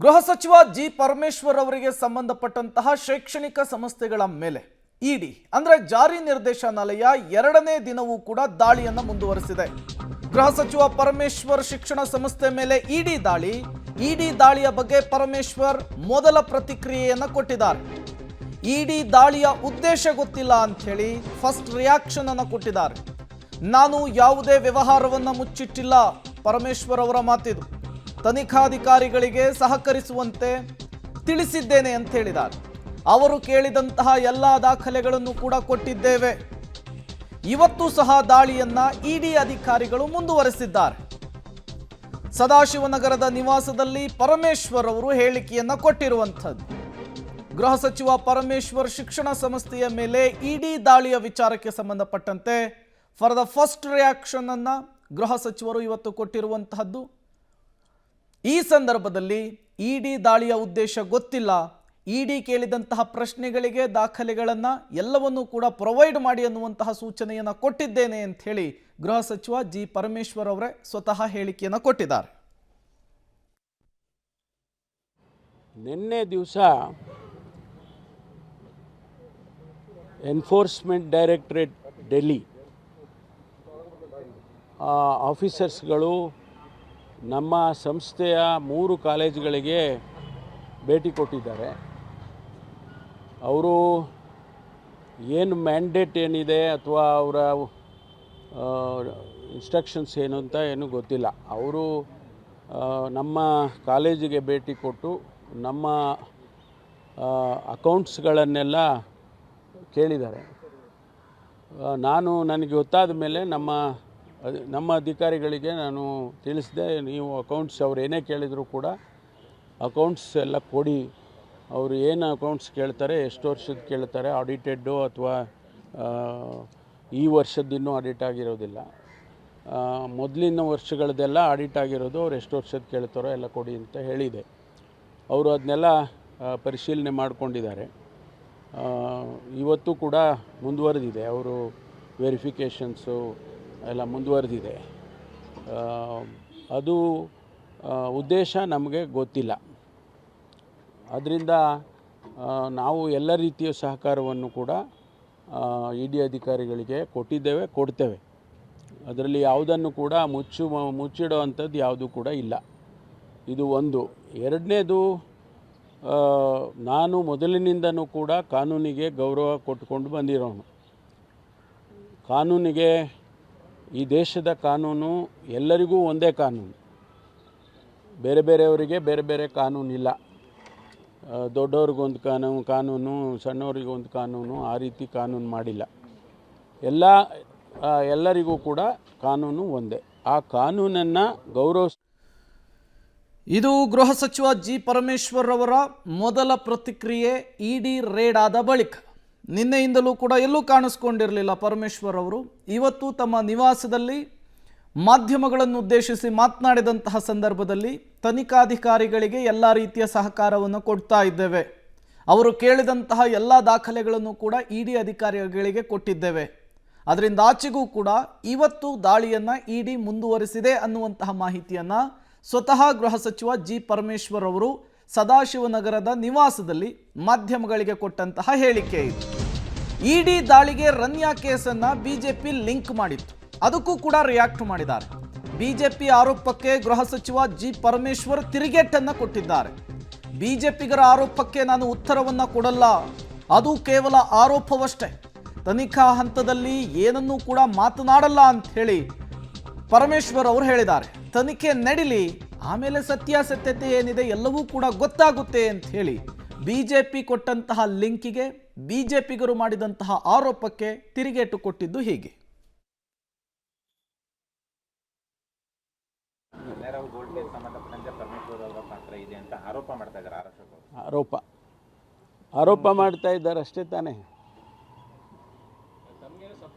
ಗೃಹ ಸಚಿವ ಜಿ ಪರಮೇಶ್ವರ್ ಅವರಿಗೆ ಸಂಬಂಧಪಟ್ಟಂತಹ ಶೈಕ್ಷಣಿಕ ಸಂಸ್ಥೆಗಳ ಮೇಲೆ ಇಡಿ ಅಂದ್ರೆ ಜಾರಿ ನಿರ್ದೇಶನಾಲಯ ಎರಡನೇ ದಿನವೂ ಕೂಡ ದಾಳಿಯನ್ನು ಮುಂದುವರೆಸಿದೆ. ಗೃಹ ಸಚಿವ ಪರಮೇಶ್ವರ್ ಶಿಕ್ಷಣ ಸಂಸ್ಥೆ ಮೇಲೆ ಇಡಿ ದಾಳಿಯ ಬಗ್ಗೆ ಪರಮೇಶ್ವರ್ ಮೊದಲ ಪ್ರತಿಕ್ರಿಯೆಯನ್ನು ಕೊಟ್ಟಿದ್ದಾರೆ. ಇಡಿ ದಾಳಿಯ ಉದ್ದೇಶ ಗೊತ್ತಿಲ್ಲ ಅಂತ ಹೇಳಿ ಫಸ್ಟ್ ರಿಯಾಕ್ಷನ್ ಅನ್ನು ಕೊಟ್ಟಿದ್ದಾರೆ. ನಾನು ಯಾವುದೇ ವ್ಯವಹಾರವನ್ನು ಮುಚ್ಚಿಟ್ಟಿಲ್ಲ, ಪರಮೇಶ್ವರ್ ಅವರ ಮಾತಿದು. ತನಿಖಾಧಿಕಾರಿಗಳಿಗೆ ಸಹಕರಿಸುವಂತೆ ತಿಳಿಸಿದ್ದೇನೆ ಅಂತ ಹೇಳಿದ್ದಾರೆ. ಅವರು ಕೇಳಿದಂತಹ ಎಲ್ಲ ದಾಖಲೆಗಳನ್ನು ಕೂಡ ಕೊಟ್ಟಿದ್ದೇವೆ. ಇವತ್ತು ಸಹ ದಾಳಿಯನ್ನ ಇಡಿ ಅಧಿಕಾರಿಗಳು ಮುಂದುವರೆಸಿದ್ದಾರೆ. ಸದಾಶಿವನಗರದ ನಿವಾಸದಲ್ಲಿ ಪರಮೇಶ್ವರ್ ಅವರು ಹೇಳಿಕೆಯನ್ನ ಕೊಟ್ಟಿರುವಂಥದ್ದು. ಗೃಹ ಸಚಿವ ಪರಮೇಶ್ವರ್ ಶಿಕ್ಷಣ ಸಂಸ್ಥೆಯ ಮೇಲೆ ಇಡಿ ದಾಳಿಯ ವಿಚಾರಕ್ಕೆ ಸಂಬಂಧಪಟ್ಟಂತೆ ಫಾರ್ ದ ಫಸ್ಟ್ ರಿಯಾಕ್ಷನ್ ಅನ್ನ ಗೃಹ ಸಚಿವರು ಇವತ್ತು ಕೊಟ್ಟಿರುವಂತಹದ್ದು. ಈ ಸಂದರ್ಭದಲ್ಲಿ ಇಡಿ ದಾಳಿಯ ಉದ್ದೇಶ ಗೊತ್ತಿಲ್ಲ, ಇಡಿ ಕೇಳಿದಂತಹ ಪ್ರಶ್ನೆಗಳಿಗೆ ದಾಖಲೆಗಳನ್ನು ಎಲ್ಲವನ್ನೂ ಕೂಡ ಪ್ರೊವೈಡ್ ಮಾಡಿ ಅನ್ನುವಂತಹ ಸೂಚನೆಯನ್ನು ಕೊಟ್ಟಿದ್ದೇನೆ ಅಂತ ಹೇಳಿ ಗೃಹ ಸಚಿವ ಜಿ ಪರಮೇಶ್ವರ್ ಅವರೇ ಸ್ವತಃ ಹೇಳಿಕೆಯನ್ನು ಕೊಟ್ಟಿದ್ದಾರೆ. ನಿನ್ನೆ ದಿವಸ ಎನ್ಫೋರ್ಸ್ಮೆಂಟ್ ಡೈರೆಕ್ಟರೇಟ್ ಡೆಲ್ಲಿ ಆಫೀಸರ್ಸ್ಗಳು ನಮ್ಮ ಸಂಸ್ಥೆಯ 3 ಕಾಲೇಜುಗಳಿಗೆ ಭೇಟಿ ಕೊಟ್ಟಿದ್ದಾರೆ. ಅವರು ಏನು ಮ್ಯಾಂಡೇಟ್ ಏನಿದೆ ಅಥವಾ ಅವರ ಇನ್ಸ್ಟ್ರಕ್ಷನ್ಸ್ ಏನು ಅಂತ ಏನೂ ಗೊತ್ತಿಲ್ಲ. ಅವರು ನಮ್ಮ ಕಾಲೇಜಿಗೆ ಭೇಟಿ ಕೊಟ್ಟು ನಮ್ಮ ಅಕೌಂಟ್ಸ್ಗಳನ್ನೆಲ್ಲ ಕೇಳಿದ್ದಾರೆ. ನನಗೆ ಗೊತ್ತಾದ ಮೇಲೆ ನಮ್ಮ ಅಧಿಕಾರಿಗಳಿಗೆ ನಾನು ತಿಳಿಸಿದೆ, ನೀವು ಅಕೌಂಟ್ಸ್ ಅವ್ರು ಏನೇ ಕೇಳಿದರೂ ಕೂಡ ಅಕೌಂಟ್ಸ್ ಎಲ್ಲ ಕೊಡಿ. ಅವರು ಏನು ಅಕೌಂಟ್ಸ್ ಕೇಳ್ತಾರೆ, ಎಷ್ಟು ವರ್ಷದ ಕೇಳ್ತಾರೆ, ಆಡಿಟೆಡ್ಡು ಅಥವಾ ಈ ವರ್ಷದ್ದಿನ್ನೂ ಆಡಿಟ್ ಆಗಿರೋದಿಲ್ಲ, ಮೊದಲಿನ ವರ್ಷಗಳದ್ದೆಲ್ಲ ಆಡಿಟ್ ಆಗಿರೋದು, ಅವ್ರು ಎಷ್ಟು ವರ್ಷದ ಕೇಳ್ತಾರೋ ಎಲ್ಲ ಕೊಡಿ ಅಂತ ಹೇಳಿದೆ. ಅವರು ಅದನ್ನೆಲ್ಲ ಪರಿಶೀಲನೆ ಮಾಡಿಕೊಂಡಿದ್ದಾರೆ. ಇವತ್ತು ಕೂಡ ಮುಂದುವರೆದಿದೆ, ಅವರು ವೆರಿಫಿಕೇಷನ್ಸು ಎಲ್ಲ ಮುಂದುವರೆದಿದೆ. ಅದು ಉದ್ದೇಶ ನಮಗೆ ಗೊತ್ತಿಲ್ಲ. ಅದರಿಂದ ನಾವು ಎಲ್ಲ ರೀತಿಯ ಸಹಕಾರವನ್ನು ಕೂಡ ಇಡಿ ಅಧಿಕಾರಿಗಳಿಗೆ ಕೊಡ್ತೇವೆ. ಅದರಲ್ಲಿ ಯಾವುದನ್ನು ಕೂಡ ಮುಚ್ಚಿಡೋ ಅಂಥದ್ದು ಯಾವುದೂ ಕೂಡ ಇಲ್ಲ. ಇದು ಒಂದು. ಎರಡನೇದು, ನಾನು ಮೊದಲಿನಿಂದನೂ ಕೂಡ ಕಾನೂನಿಗೆ ಗೌರವ ಕೊಟ್ಟುಕೊಂಡು ಬಂದಿರೋನು. ಕಾನೂನಿಗೆ, ಈ ದೇಶದ ಕಾನೂನು ಎಲ್ಲರಿಗೂ ಒಂದೇ ಕಾನೂನು, ಬೇರೆ ಬೇರೆಯವರಿಗೆ ಬೇರೆ ಬೇರೆ ಕಾನೂನಿಲ್ಲ. ದೊಡ್ಡವ್ರಿಗೊಂದು ಕಾನೂನು, ಸಣ್ಣವರಿಗೊಂದು ಕಾನೂನು, ಆ ರೀತಿ ಕಾನೂನು ಮಾಡಿಲ್ಲ. ಎಲ್ಲರಿಗೂ ಕೂಡ ಕಾನೂನು ಒಂದೇ. ಆ ಕಾನೂನನ್ನು ಇದು ಗೃಹ ಸಚಿವ ಜಿ ಪರಮೇಶ್ವರ್ ಅವರ ಮೊದಲ ಪ್ರತಿಕ್ರಿಯೆ ಇಡಿ ರೇಡ್ ಆದ ಬಳಿಕ. ನಿನ್ನೆಯಿಂದಲೂ ಕೂಡ ಎಲ್ಲೂ ಕಾಣಿಸ್ಕೊಂಡಿರಲಿಲ್ಲ ಪರಮೇಶ್ವರ್ ಅವರು. ಇವತ್ತು ತಮ್ಮ ನಿವಾಸದಲ್ಲಿ ಮಾಧ್ಯಮಗಳನ್ನು ಉದ್ದೇಶಿಸಿ ಮಾತನಾಡಿದಂತಹ ಸಂದರ್ಭದಲ್ಲಿ ತನಿಖಾಧಿಕಾರಿಗಳಿಗೆ ಎಲ್ಲ ರೀತಿಯ ಸಹಕಾರವನ್ನು ಕೊಡ್ತಾ ಇದ್ದೇವೆ, ಅವರು ಕೇಳಿದಂತಹ ಎಲ್ಲ ದಾಖಲೆಗಳನ್ನು ಕೂಡ ಇಡಿ ಅಧಿಕಾರಿಗಳಿಗೆ ಕೊಟ್ಟಿದ್ದೇವೆ, ಅದರಿಂದ ಆಚೆಗೂ ಕೂಡ ಇವತ್ತು ದಾಳಿಯನ್ನು ಇಡಿ ಮುಂದುವರಿಸಿದೆ ಅನ್ನುವಂತಹ ಮಾಹಿತಿಯನ್ನು ಸ್ವತಃ ಗೃಹ ಸಚಿವ ಜಿ ಪರಮೇಶ್ವರ್ ಅವರು ಸದಾಶಿವನಗರದ ನಿವಾಸದಲ್ಲಿ ಮಾಧ್ಯಮಗಳಿಗೆ ಕೊಟ್ಟಂತಹ ಹೇಳಿಕೆ ಇದು. ಇಡಿ ದಾಳಿಗೆ ರನ್ಯಾ ಕೇಸನ್ನು ಬಿಜೆಪಿ ಲಿಂಕ್ ಮಾಡಿತ್ತು, ಅದಕ್ಕೂ ಕೂಡ ರಿಯಾಕ್ಟ್ ಮಾಡಿದ್ದಾರೆ. ಬಿಜೆಪಿ ಆರೋಪಕ್ಕೆ ಗೃಹ ಸಚಿವ ಜಿ ಪರಮೇಶ್ವರ್ ತಿರುಗೇಟನ್ನು ಕೊಟ್ಟಿದ್ದಾರೆ. ಬಿಜೆಪಿಗರ ಆರೋಪಕ್ಕೆ ನಾನು ಉತ್ತರವನ್ನು ಕೊಡಲ್ಲ, ಅದು ಕೇವಲ ಆರೋಪವಷ್ಟೇ, ತನಿಖಾ ಹಂತದಲ್ಲಿ ಏನನ್ನೂ ಕೂಡ ಮಾತನಾಡಲ್ಲ ಅಂತ ಹೇಳಿ ಪರಮೇಶ್ವರ್ ಅವರು ಹೇಳಿದ್ದಾರೆ. ತನಿಖೆ ನಡೀಲಿ, ಆಮೇಲೆ ಸತ್ಯಾಸತ್ಯತೆ ಏನಿದೆ ಎಲ್ಲವೂ ಕೂಡ ಗೊತ್ತಾಗುತ್ತೆ ಅಂತ ಹೇಳಿ ಬಿಜೆಪಿ ಕೊಟ್ಟಂತಹ ಲಿಂಕಿಗೆ, ಬಿಜೆಪಿಗರು ಮಾಡಿದಂತಹ ಆರೋಪಕ್ಕೆ ತಿರುಗೇಟು ಕೊಟ್ಟಿದ್ದು ಹೀಗೆ. ಆರೋಪ ಮಾಡ್ತಾ ಇದ್ದಾರೆ ಅಷ್ಟೇ ತಾನೇ.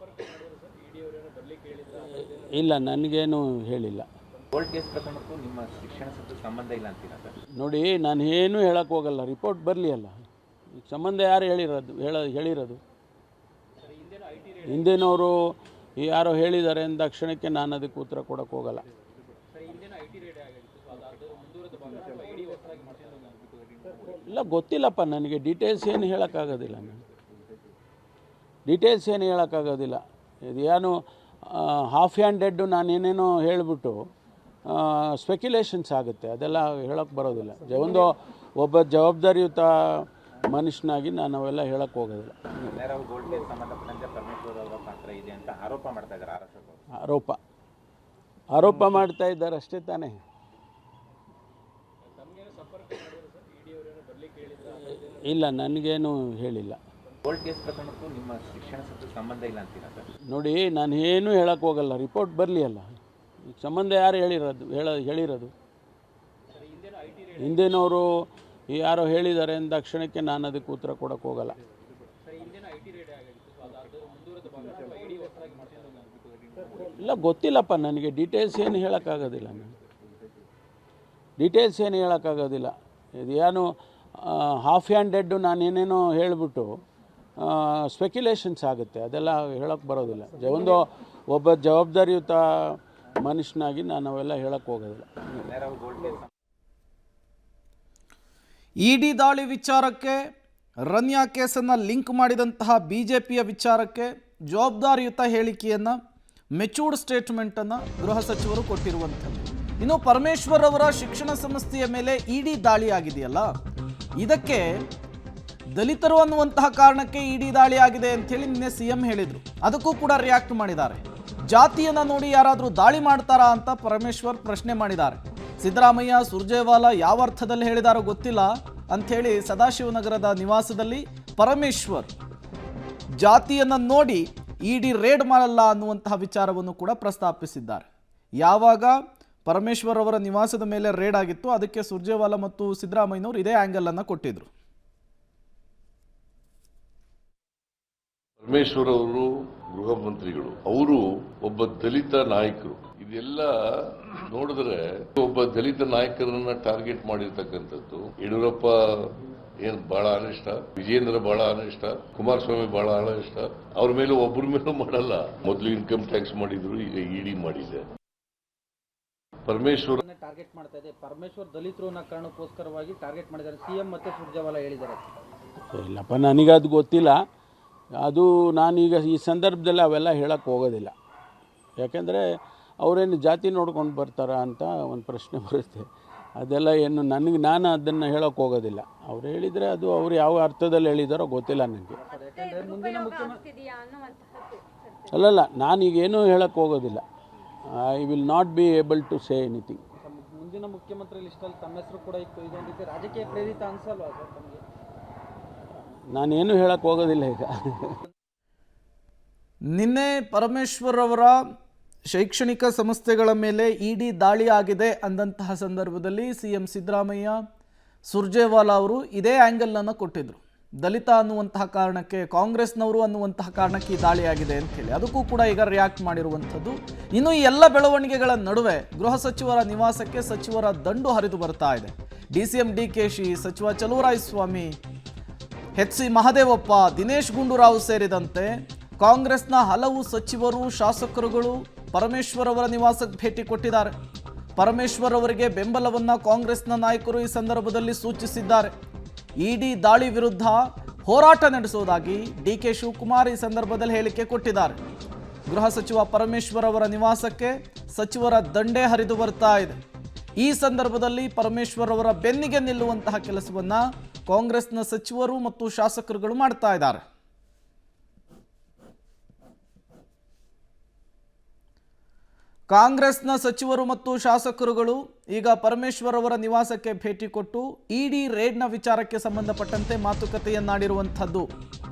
ಇಲ್ಲ, ನನಗೇನು ಹೇಳಿಲ್ಲ. ನೋಡಿ, ನಾನು ಏನು ಹೇಳಕ್ಕೆ ಹೋಗಲ್ಲ, ರಿಪೋರ್ಟ್ ಬರಲಿ ಅಲ್ಲ. ಸಂಬಂಧ ಯಾರು ಹೇಳಿರೋದು? ಹಿಂದಿನವರು ಯಾರೋ ಹೇಳಿದ್ದಾರೆ ಅಂದ ಕ್ಷಣಕ್ಕೆ ನಾನು ಅದಕ್ಕೆ ಉತ್ತರ ಕೊಡೋಕ್ಕೆ ಹೋಗಲ್ಲ. ಇಲ್ಲ ಗೊತ್ತಿಲ್ಲಪ್ಪ ನನಗೆ, ಡೀಟೇಲ್ಸ್ ಏನು ಹೇಳೋಕ್ಕಾಗೋದಿಲ್ಲ ನಾನು, ಡೀಟೇಲ್ಸ್ ಏನು ಹೇಳೋಕ್ಕಾಗೋದಿಲ್ಲ. ಇದು ಏನು ಹಾಫ್ ಹ್ಯಾಂಡೆಡ್ಡು ನಾನೇನೇನೋ ಹೇಳಿಬಿಟ್ಟು ಸ್ಪೆಕ್ಯುಲೇಷನ್ಸ್ ಆಗುತ್ತೆ, ಅದೆಲ್ಲ ಹೇಳೋಕ್ಕೆ ಬರೋದಿಲ್ಲ. ಒಬ್ಬ ಜವಾಬ್ದಾರಿಯುತ ಮನುಷ್ಯನಾಗಿ ನಾನು ಅವೆಲ್ಲ ಹೇಳಕ್ಕೆ ಹೋಗೋದಿಲ್ಲ. ಆರೋಪ ಮಾಡ್ತಾ ಇದ್ದಾರೆ ಅಷ್ಟೇ ತಾನೇ. ಇಲ್ಲ, ನನಗೇನು ಹೇಳಿಲ್ಲ. ನೋಡಿ, ನಾನು ಏನೂ ಹೇಳಕ್ಕೆ ಹೋಗಲ್ಲ, ರಿಪೋರ್ಟ್ ಬರಲಿ ಅಲ್ಲ. ಸಂಬಂಧ ಯಾರು ಹೇಳಿರೋದು ಹಿಂದಿನವರು ಯಾರೋ ಹೇಳಿದ್ದಾರೆ ಅಂದ ಕ್ಷಣಕ್ಕೆ ನಾನು ಅದಕ್ಕೆ ಉತ್ತರ ಕೊಡೋಕ್ಕೆ ಹೋಗಲ್ಲ. ಇಲ್ಲ ಗೊತ್ತಿಲ್ಲಪ್ಪ ನನಗೆ, ಡೀಟೇಲ್ಸ್ ಏನು ಹೇಳೋಕ್ಕಾಗೋದಿಲ್ಲ ನಾನು, ಡೀಟೇಲ್ಸ್ ಏನು ಹೇಳೋಕ್ಕಾಗೋದಿಲ್ಲ. ಇದು ಏನು ಹಾಫ್ ಹ್ಯಾಂಡೆಡ್ಡು ನಾನೇನೇನೋ ಹೇಳಿಬಿಟ್ಟು ಸ್ಪೆಕ್ಯುಲೇಷನ್ಸ್ ಆಗುತ್ತೆ, ಅದೆಲ್ಲ ಹೇಳೋಕ್ಕೆ ಬರೋದಿಲ್ಲ. ಒಬ್ಬ ಜವಾಬ್ದಾರಿಯುತ ಮನುಷ್ಯನಾಗಿ ನಾನು ಅವೆಲ್ಲ ಹೇಳಕ್ಕೆ ಹೋಗೋದಿಲ್ಲ. ಇಡಿ ದಾಳಿ ವಿಚಾರಕ್ಕೆ ರನ್ಯಾ ಕೇಸನ್ನು ಲಿಂಕ್ ಮಾಡಿದಂತಹ ಬಿಜೆಪಿಯ ವಿಚಾರಕ್ಕೆ ಜವಾಬ್ದಾರಿಯುತ ಹೇಳಿಕೆಯನ್ನು, ಮೆಚೂರ್ಡ್ ಸ್ಟೇಟ್ಮೆಂಟನ್ನು ಗೃಹ ಸಚಿವರು ಕೊಟ್ಟಿರುವಂಥದ್ದು. ಇನ್ನು ಪರಮೇಶ್ವರ್ ಅವರ ಶಿಕ್ಷಣ ಸಂಸ್ಥೆಯ ಮೇಲೆ ಇಡಿ ದಾಳಿ ಆಗಿದೆಯಲ್ಲ, ಇದಕ್ಕೆ ದಲಿತರು ಅನ್ನುವಂತಹ ಕಾರಣಕ್ಕೆ ಇಡಿ ದಾಳಿ ಆಗಿದೆ ಅಂಥೇಳಿ ನಿನ್ನೆ ಸಿಎಂ ಹೇಳಿದರು. ಅದಕ್ಕೂ ಕೂಡ ರಿಯಾಕ್ಟ್ ಮಾಡಿದ್ದಾರೆ. ಜಾತಿಯನ್ನು ನೋಡಿ ಯಾರಾದರೂ ದಾಳಿ ಮಾಡ್ತಾರಾ ಅಂತ ಪರಮೇಶ್ವರ್ ಪ್ರಶ್ನೆ ಮಾಡಿದ್ದಾರೆ. ಸಿದ್ದರಾಮಯ್ಯ, ಸುರ್ಜೇವಾಲಾ ಯಾವ ಅರ್ಥದಲ್ಲಿ ಹೇಳಿದಾರೋ ಗೊತ್ತಿಲ್ಲ ಅಂಥೇಳಿ ಸದಾಶಿವನಗರದ ನಿವಾಸದಲ್ಲಿ ಪರಮೇಶ್ವರ್ ಜಾತಿಯನ್ನು ನೋಡಿ ಇಡಿ ರೇಡ್ ಮಾಡಲ್ಲ ಅನ್ನುವಂತಹ ವಿಚಾರವನ್ನು ಕೂಡ ಪ್ರಸ್ತಾಪಿಸಿದ್ದಾರೆ. ಯಾವಾಗ ಪರಮೇಶ್ವರ್ ಅವರ ನಿವಾಸದ ಮೇಲೆ ರೇಡ್ ಆಗಿತ್ತು, ಅದಕ್ಕೆ ಸುರ್ಜೇವಾಲಾ ಮತ್ತು ಸಿದ್ದರಾಮಯ್ಯನವರು ಇದೇ ಆ್ಯಂಗಲ್ ಅನ್ನು ಕೊಟ್ಟಿದ್ರು. ಪರಮೇಶ್ವರ್ ಅವರು ಗೃಹ ಮಂತ್ರಿಗಳು, ಅವರು ಒಬ್ಬ ದಲಿತ ನಾಯಕರು. ಇದೆಲ್ಲ ನೋಡಿದ್ರೆ ಒಬ್ಬ ದಲಿತ ನಾಯಕರನ್ನ ಟಾರ್ಗೆಟ್ ಮಾಡಿರ್ತಕ್ಕಂಥದ್ದು. ಯಡಿಯೂರಪ್ಪ ಏನ್ ಬಹಳ ಅನಿಷ್ಟ, ವಿಜೇಂದ್ರ ಬಹಳ ಅನಿಷ್ಟ, ಕುಮಾರಸ್ವಾಮಿ ಬಹಳ ಅನಿಷ್ಟ. ಅವ್ರ ಮೇಲೆ ಒಬ್ಬರ ಮೇಲೂ ಮಾಡಲ್ಲ. ಮೊದಲು ಇನ್ಕಮ್ ಟ್ಯಾಕ್ಸ್ ಮಾಡಿದ್ರು, ಈಗ ಇಡಿ ಮಾಡಿದೆ. ಪರಮೇಶ್ವರ್ ಟಾರ್ಗೆಟ್ ಮಾಡ್ತಾ ಇದೆ. ಪರಮೇಶ್ವರ್ ದಲಿತರು ಅನ್ನೋ ಕಾರಣಕ್ಕೋಸ್ಕರವಾಗಿ ಟಾರ್ಗೆಟ್ ಮಾಡಿದ್ದಾರೆ ಸಿಎಂ ಮತ್ತೆ ಸುರ್ಜೇವಾಲಾ ಹೇಳಿದ್ದಾರೆ. ಇಲ್ಲಪ್ಪ, ನನಗದು ಗೊತ್ತಿಲ್ಲ. ಅದು ನಾನೀಗ ಈ ಸಂದರ್ಭದಲ್ಲಿ ಅವೆಲ್ಲ ಹೇಳಕ್ಕೆ ಹೋಗೋದಿಲ್ಲ. ಯಾಕೆಂದರೆ ಅವರೇನು ಜಾತಿ ನೋಡ್ಕೊಂಡು ಬರ್ತಾರಾ ಅಂತ ಒಂದು ಪ್ರಶ್ನೆ ಬರುತ್ತೆ. ಅದೆಲ್ಲ ಏನು ನಾನು ಅದನ್ನು ಹೇಳೋಕ್ಕೆ ಹೋಗೋದಿಲ್ಲ. ಅವ್ರು ಹೇಳಿದರೆ ಅದು ಅವ್ರು ಯಾವ ಅರ್ಥದಲ್ಲಿ ಹೇಳಿದಾರೋ ಗೊತ್ತಿಲ್ಲ ನನಗೆ. ಅಲ್ಲಲ್ಲ, ನಾನೀಗೇನೂ ಹೇಳಕ್ಕೆ ಹೋಗೋದಿಲ್ಲ. I will not be able to say anything. ಮುಂದಿನ ಮುಖ್ಯಮಂತ್ರಿ ಲಿಸ್ಟಲ್ಲಿ ತಮ್ಮ ಹೆಸರು ಕೂಡ ಇತ್ತು. ಇದೊಂದು ರೀತಿ ರಾಜಕೀಯ ಪ್ರೇರಿತ ಅನ್ಸಲ್ವಾ ಸರ್ ತಮಗೆ? ನಾನೇನು ಹೇಳಕ್ಕೆ ಹೋಗೋದಿಲ್ಲ ಈಗ. ನಿನ್ನೆ ಪರಮೇಶ್ವರ್ ಅವರ ಶೈಕ್ಷಣಿಕ ಸಂಸ್ಥೆಗಳ ಮೇಲೆ ಇಡಿ ದಾಳಿ ಆಗಿದೆ ಅಂದಂತಹ ಸಂದರ್ಭದಲ್ಲಿ ಸಿಎಂ ಸಿದ್ದರಾಮಯ್ಯ, ಸುರ್ಜೇವಾಲಾ ಅವರು ಇದೇ ಆ್ಯಂಗಲನ್ನು ಕೊಟ್ಟಿದ್ರು. ದಲಿತ ಅನ್ನುವಂತಹ ಕಾರಣಕ್ಕೆ, ಕಾಂಗ್ರೆಸ್ನವರು ಅನ್ನುವಂತಹ ಕಾರಣಕ್ಕೆ ಈ ದಾಳಿ ಆಗಿದೆ ಅಂತ ಹೇಳಿ. ಅದಕ್ಕೂ ಕೂಡ ಈಗ ರಿಯಾಕ್ಟ್ ಮಾಡಿರುವಂಥದ್ದು. ಇನ್ನು ಈ ಎಲ್ಲ ಬೆಳವಣಿಗೆಗಳ ನಡುವೆ ಗೃಹ ಸಚಿವರ ನಿವಾಸಕ್ಕೆ ಸಚಿವರ ದಂಡು ಹರಿದು ಬರ್ತಾ ಇದೆ. DCM DKಶಿ, ಸಚಿವ ಚಲುವರಾಯಸ್ವಾಮಿ, HC ಮಹದೇವಪ್ಪ, ದಿನೇಶ್ ಗುಂಡೂರಾವ್ ಸೇರಿದಂತೆ ಕಾಂಗ್ರೆಸ್ನ ಹಲವು ಸಚಿವರು, ಶಾಸಕರುಗಳು ಪರಮೇಶ್ವರ್ ಅವರ ನಿವಾಸಕ್ಕೆ ಭೇಟಿ ಕೊಟ್ಟಿದ್ದಾರೆ. ಪರಮೇಶ್ವರ್ ಅವರಿಗೆ ಬೆಂಬಲವನ್ನು ಕಾಂಗ್ರೆಸ್ನ ನಾಯಕರು ಈ ಸಂದರ್ಭದಲ್ಲಿ ಸೂಚಿಸಿದ್ದಾರೆ. ಇಡಿ ದಾಳಿ ವಿರುದ್ಧ ಹೋರಾಟ ನಡೆಸುವುದಾಗಿ DK ಶಿವಕುಮಾರ್ ಈ ಸಂದರ್ಭದಲ್ಲಿ ಹೇಳಿಕೆ ಕೊಟ್ಟಿದ್ದಾರೆ. ಗೃಹ ಸಚಿವ ಪರಮೇಶ್ವರ್ ಅವರ ನಿವಾಸಕ್ಕೆ ಸಚಿವರ ದಂಡೇ ಹರಿದು ಬರ್ತಾ ಇದೆ. ಈ ಸಂದರ್ಭದಲ್ಲಿ ಪರಮೇಶ್ವರ್ ಅವರ ಬೆನ್ನಿಗೆ ನಿಲ್ಲುವಂತಹ ಕೆಲಸವನ್ನ ಕಾಂಗ್ರೆಸ್ನ ಸಚಿವರು ಮತ್ತು ಶಾಸಕರುಗಳು ಮಾಡ್ತಾ ಇದ್ದಾರೆ. ಕಾಂಗ್ರೆಸ್ನ ಸಚಿವರು ಮತ್ತು ಶಾಸಕರುಗಳು ಈಗ ಪರಮೇಶ್ವರ್ ಅವರ ನಿವಾಸಕ್ಕೆ ಭೇಟಿ ಕೊಟ್ಟು ಇಡಿ ರೇಡ್ನ ವಿಚಾರಕ್ಕೆ ಸಂಬಂಧಪಟ್ಟಂತೆ ಮಾತುಕತೆಯನ್ನಾಡಿರುವಂಥದ್ದು.